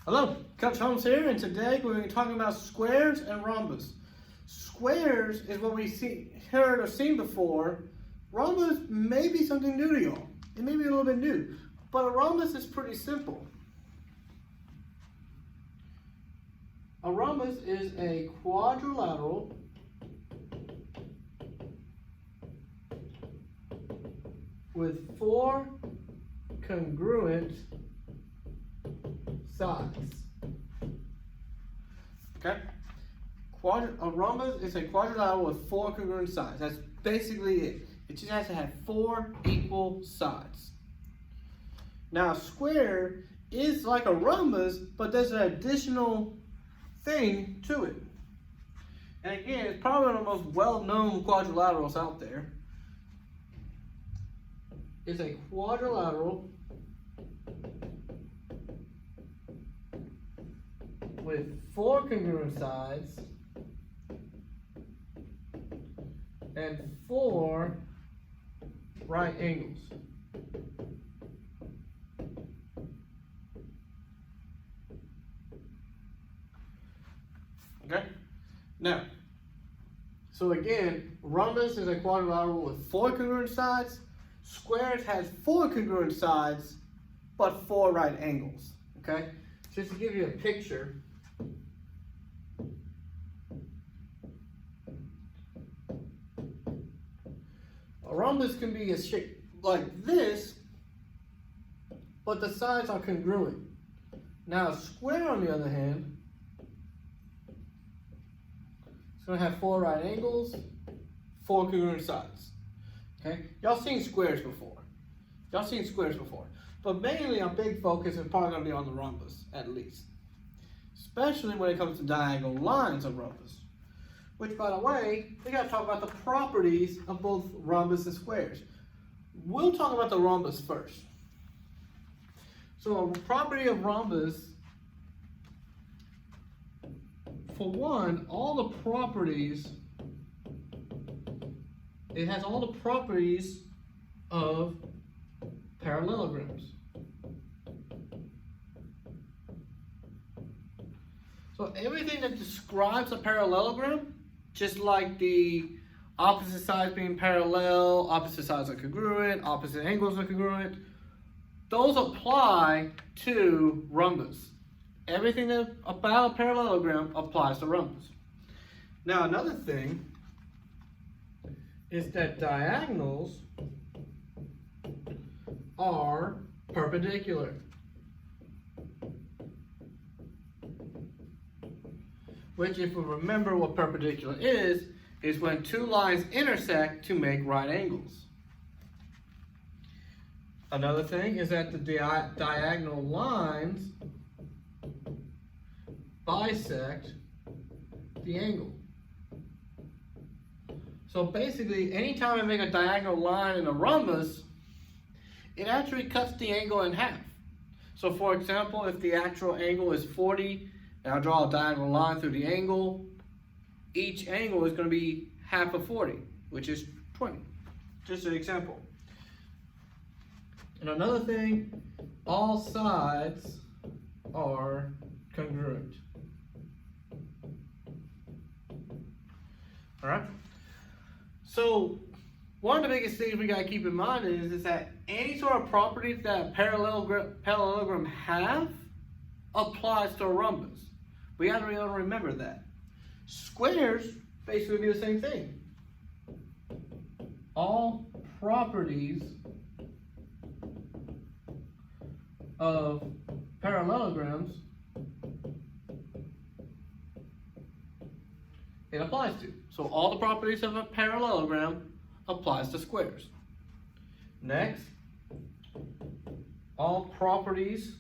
Hello, Coach Holmes here, and today we're going to be talking about squares and rhombus. Squares is what we heard or seen before. Rhombus may be something new to y'all. It may be a little bit new, but a rhombus is pretty simple. A rhombus is a quadrilateral with four congruent sides. Okay? A rhombus is a quadrilateral with four congruent sides. That's basically it. It just has to have four equal sides. Now, a square is like a rhombus, but there's an additional thing to it. And again, it's probably one of the most well-known quadrilaterals out there. It's a quadrilateral with four congruent sides and four right angles. Okay? Now, so again, rhombus is a quadrilateral with four congruent sides. Squares has four congruent sides, but four right angles. Okay? Just to give you a picture, a rhombus can be a shape like this, but the sides are congruent. Now a square, on the other hand, it's going to have four right angles, four congruent sides. Okay? Y'all seen squares before. But mainly our big focus is probably going to be on the rhombus, at least. Especially when it comes to diagonal lines of rhombus. Which, by the way, we got to talk about the properties of both rhombus and squares. We'll talk about the rhombus first. So a property of rhombus, for one, it has all the properties of parallelograms. So everything that describes a parallelogram, just like the opposite sides being parallel, opposite sides are congruent, opposite angles are congruent, those apply to rhombus. Everything about a parallelogram applies to rhombus. Now another thing is that diagonals are perpendicular. Which, if we remember what perpendicular is when two lines intersect to make right angles. Another thing is that the diagonal lines bisect the angle. So basically, anytime I make a diagonal line in a rhombus, it actually cuts the angle in half. So for example, if the actual angle is 40, and I draw a diagonal line through the angle, each angle is going to be half of 40, which is 20. Just an example. And another thing, all sides are congruent. All right? So one of the biggest things we got to keep in mind is that any sort of property that a parallelogram have applies to a rhombus. We got to be able to remember that. Squares basically do the same thing. All properties of parallelograms it applies to. So all the properties of a parallelogram applies to squares. Next, all properties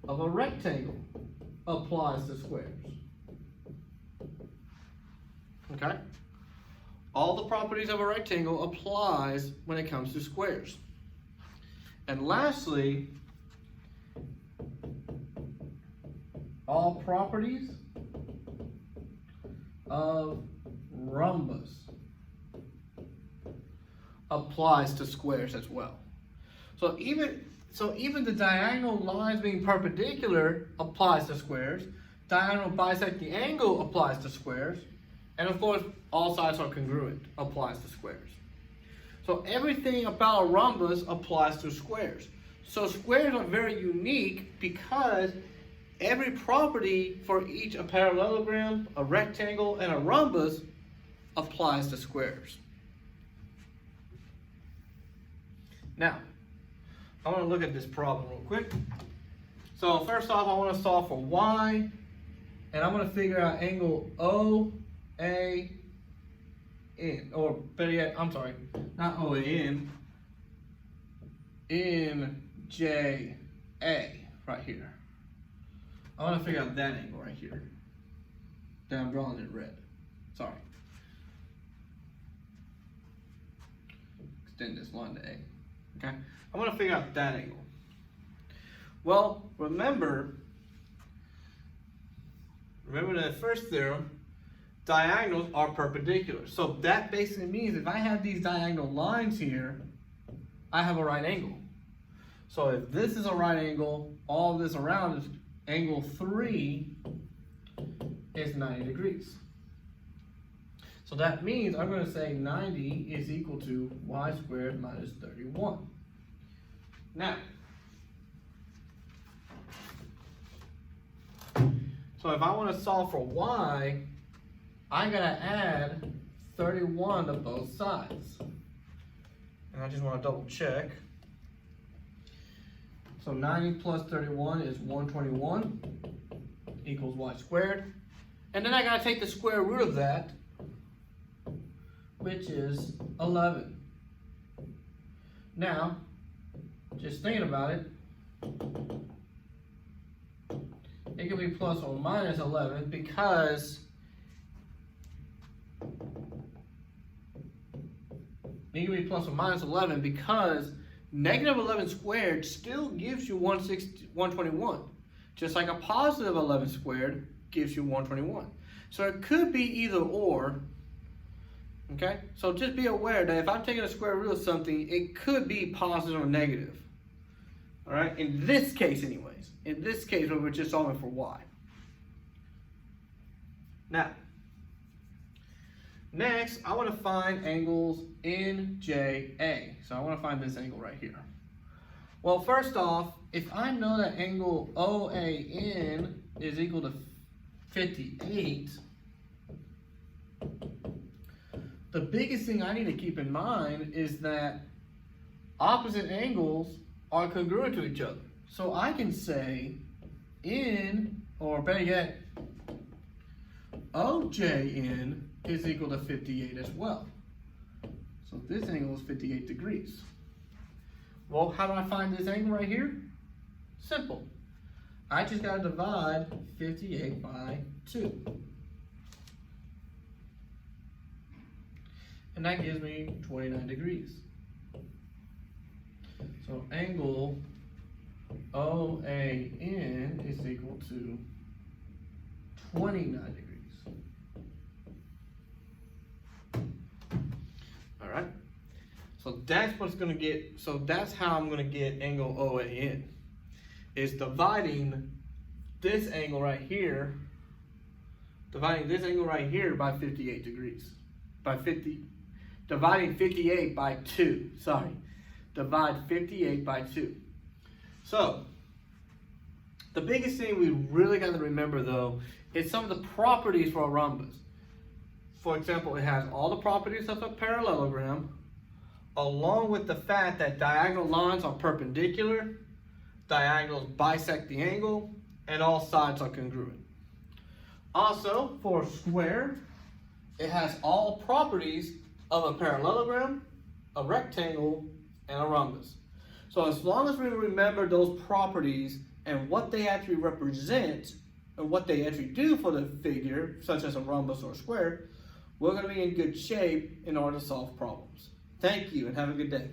of a rectangle applies to squares. Okay? All the properties of a rectangle applies when it comes to squares. And lastly, all properties of rhombus applies to squares as well. So even the diagonal lines being perpendicular applies to squares. Diagonal bisecting angle applies to squares. And of course, all sides are congruent applies to squares. So everything about a rhombus applies to squares. So squares are very unique because every property for each a parallelogram, a rectangle, and a rhombus applies to squares. Now, I want to look at this problem real quick. So first off, I want to solve for y, and I'm going to figure out angle OAN, or better yet, I'm sorry, not OAN, NJA, right here. I want to figure out that angle right here. That I'm drawing in red. Sorry. Extend this line to A. Okay? I want to figure out that angle. Well, remember the first theorem, diagonals are perpendicular. So that basically means if I have these diagonal lines here, I have a right angle. So if this is a right angle, all of this around is angle 3 is 90 degrees. So that means I'm going to say 90 is equal to y squared minus 31. Now, so if I want to solve for y, I got to add 31 to both sides. And I just want to double check. So 90 plus 31 is 121 equals y squared. And then I got to take the square root of that, which is 11. Now, just thinking about it, it can be plus or minus 11 because negative 11 squared still gives you 121. Just like a positive 11 squared gives you 121. So it could be either or. Okay? So just be aware that if I'm taking a square root of something, it could be positive or negative. Alright? In this case anyways. In this case where we're just solving for y. Now, next I want to find angles NJA. So I want to find this angle right here. Well, first off, if I know that angle OAN is equal to 58, the biggest thing I need to keep in mind is that opposite angles are congruent to each other. So I can say or better yet, OJN is equal to 58 as well. So this angle is 58 degrees. Well, how do I find this angle right here? Simple. I just got to divide 58 by 2. And that gives me 29 degrees. So angle OAN is equal to 29 degrees. All right. So that's what's going to get, so that's how I'm going to get angle OAN. Is dividing this angle right here, by 58 degrees. Dividing 58 by 2, sorry. Divide 58 by 2. So, the biggest thing we really got to remember though is some of the properties for a rhombus. For example, it has all the properties of a parallelogram, along with the fact that diagonal lines are perpendicular, diagonals bisect the angle, and all sides are congruent. Also, for a square, it has all properties of a parallelogram, a rectangle, and a rhombus. So as long as we remember those properties and what they actually represent, and what they actually do for the figure, such as a rhombus or a square, we're going to be in good shape in order to solve problems. Thank you and have a good day.